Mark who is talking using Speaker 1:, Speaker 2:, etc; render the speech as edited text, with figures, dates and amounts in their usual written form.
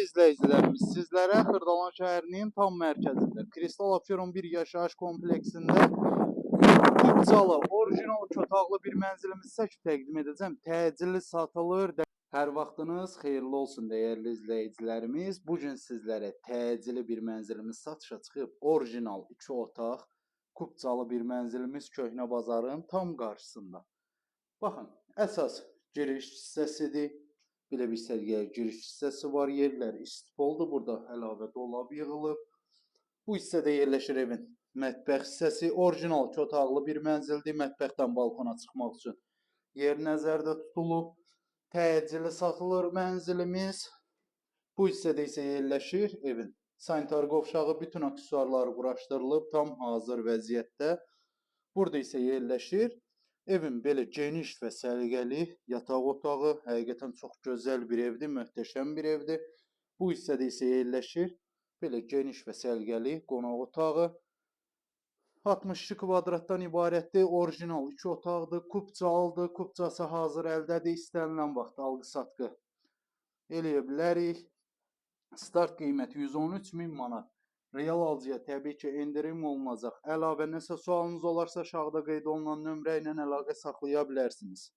Speaker 1: izləyicilərimiz, sizlərə Xırdalan şəhərinin tam mərkəzində Kristal Abşeron 1 yaşayış kompleksində kupçalı, orijinal otaqlı bir mənzilimizi sizə təqdim edəcəm. Təcili satılır. Hər vaxtınız xeyirli olsun dəyərli izləyicilərimiz. Bu gün sizlərə təcili bir mənzilimiz satışa çıxıb. Orijinal 2 otaq, kupçalı bir mənzilimiz Köhnə bazarın tam qarşısında. Baxın, əsas giriş hissəsidir. Belə bir səliqəli giriş hissəsi var. Yerlər istifoldur. Burada əlavə dolab yığılıb. Bu hissədə yerləşir evin mətbəx hissəsi. Orijinal 2 otaqlı bir mənzildir. Mətbəxdən balkona çıxmaq üçün yer nəzərdə tutulub. Təcili satılır mənzilimiz. Bu hissədə isə yerləşir evin sanitar qovşağı, bütün aksesuarları quraşdırılıb, tam hazır vəziyyətdə. Burada isə yerləşir evin belə geniş və səliqəli yataq otağı. Həqiqətən çox gözəl bir evdir, möhtəşəm bir evdir. Bu hissədə isə yerləşir belə geniş və səliqəli qonaq otağı. 62 kvadratdan ibarətdir. Orijinal 2 otaqdır. Kupçalıdır. Kupçası hazır əldədir. İstənilən vaxt alqı-satqı eləyə bilərik. Start qiyməti 113.000 manat. Real alıcıya təbii ki endirim olunacaq. Əlavə nəsə sualınız olarsa aşağıda qeyd olunan nömrə ilə əlaqə saxlaya bilərsiniz.